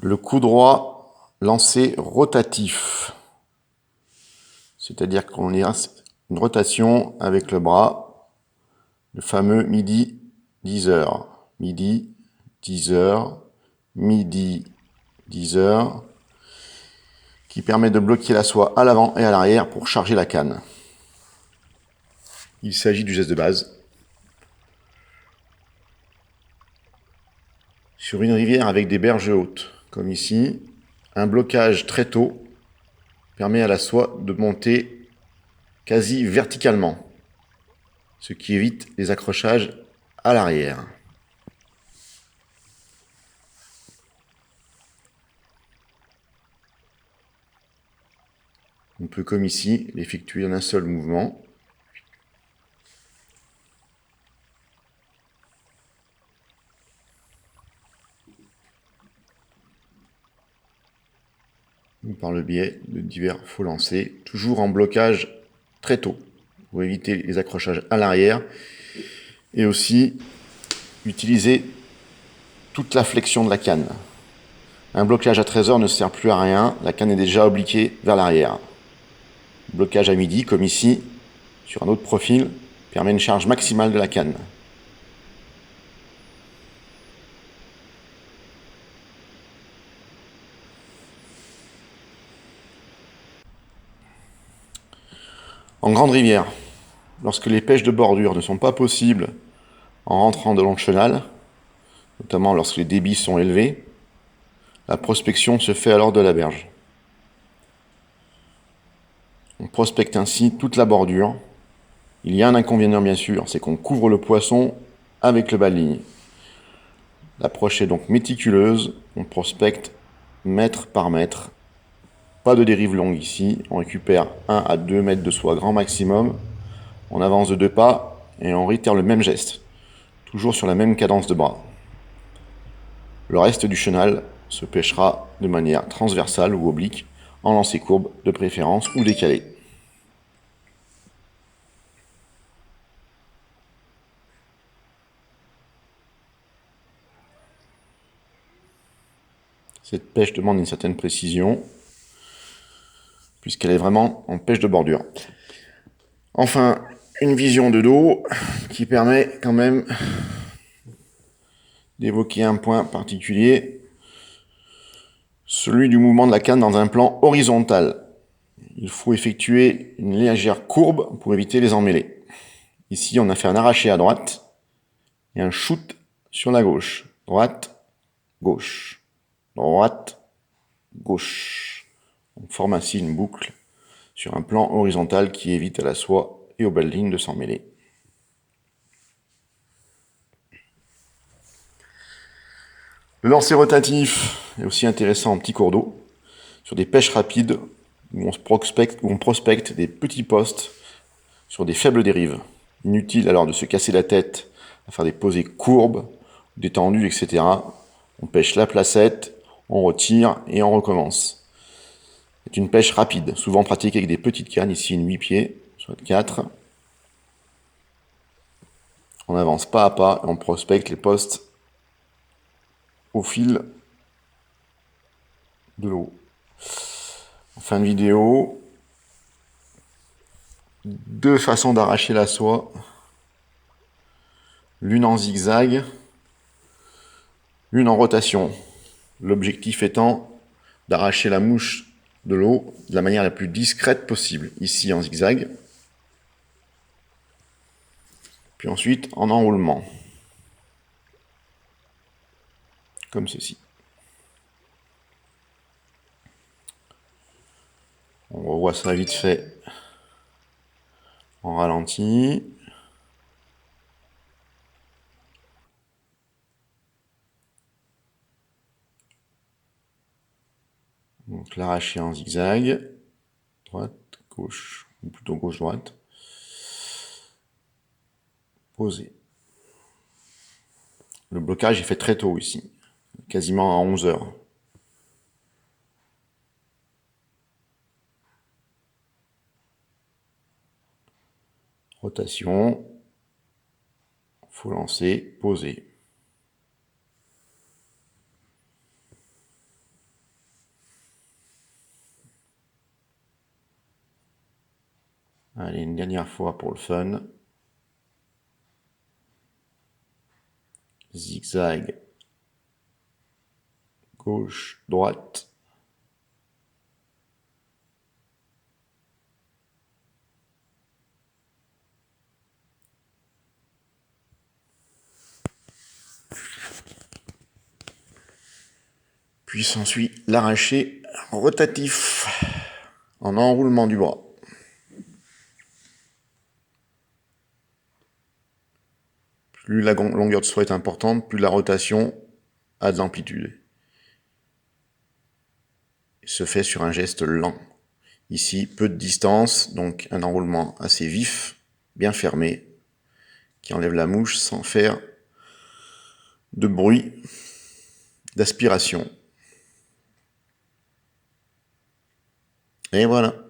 Le coup droit lancé rotatif. C'est-à-dire qu'on a une rotation avec le bras, le fameux midi 10h. Midi 10h, midi 10h, qui permet de bloquer la soie à l'avant et à l'arrière pour charger la canne. Il s'agit du geste de base. Sur une rivière avec des berges hautes, comme ici, un blocage très tôt permet à la soie de monter quasi verticalement, ce qui évite les accrochages à l'arrière. On peut, comme ici, l'effectuer en un seul mouvement. Ou par le biais de divers faux lancers, toujours en blocage très tôt, pour éviter les accrochages à l'arrière, et aussi utiliser toute la flexion de la canne. Un blocage à 13h ne sert plus à rien, la canne est déjà obliquée vers l'arrière. Blocage à midi, comme ici, sur un autre profil, permet une charge maximale de la canne. En grande rivière, lorsque les pêches de bordure ne sont pas possibles en rentrant de long de chenal, notamment lorsque les débits sont élevés, la prospection se fait alors de la berge. On prospecte ainsi toute la bordure. Il y a un inconvénient bien sûr, c'est qu'on couvre le poisson avec le bas de ligne. L'approche est donc méticuleuse, on prospecte mètre par mètre. Pas de dérive longue ici, on récupère 1 à 2 mètres de soie grand maximum, on avance de 2 pas et on réitère le même geste, toujours sur la même cadence de bras. Le reste du chenal se pêchera de manière transversale ou oblique, en lancer courbe de préférence ou décalé. Cette pêche demande une certaine précision, puisqu'elle est vraiment en pêche de bordure. Enfin, une vision de dos qui permet quand même d'évoquer un point particulier, celui du mouvement de la canne dans un plan horizontal. Il faut effectuer une légère courbe pour éviter les emmêlés. Ici, on a fait un arraché à droite et un shoot sur la gauche. Droite, gauche, droite, gauche. On forme ainsi une boucle sur un plan horizontal qui évite à la soie et aux belles lignes de s'emmêler. Le lancer rotatif est aussi intéressant en petit cours d'eau, sur des pêches rapides où on prospecte des petits postes sur des faibles dérives. Inutile alors de se casser la tête à faire des posées courbes, détendues, etc. On pêche la placette, on retire et on recommence. C'est une pêche rapide, souvent pratiquée avec des petites cannes, ici une 8 pieds, soit 4. On avance pas à pas et on prospecte les postes au fil de l'eau. En fin de vidéo, 2 façons d'arracher la soie. L'une en zigzag, l'une en rotation. L'objectif étant d'arracher la mouche de l'eau de la manière la plus discrète possible. Ici en zigzag, puis ensuite en enroulement, comme ceci. On revoit ça vite fait en ralenti. Donc l'arracher en zigzag, droite, gauche, ou plutôt gauche-droite. Poser. Le blocage est fait très tôt ici, quasiment à 11h. Rotation, faut lancer, poser. Allez, une dernière fois pour le fun. Zigzag. Gauche, droite. Puis s'ensuit l'arraché rotatif en enroulement du bras. Plus la longueur de soie est importante, plus la rotation a de l'amplitude. Il se fait sur un geste lent. Ici, peu de distance, donc un enroulement assez vif, bien fermé, qui enlève la mouche sans faire de bruit d'aspiration. Et voilà.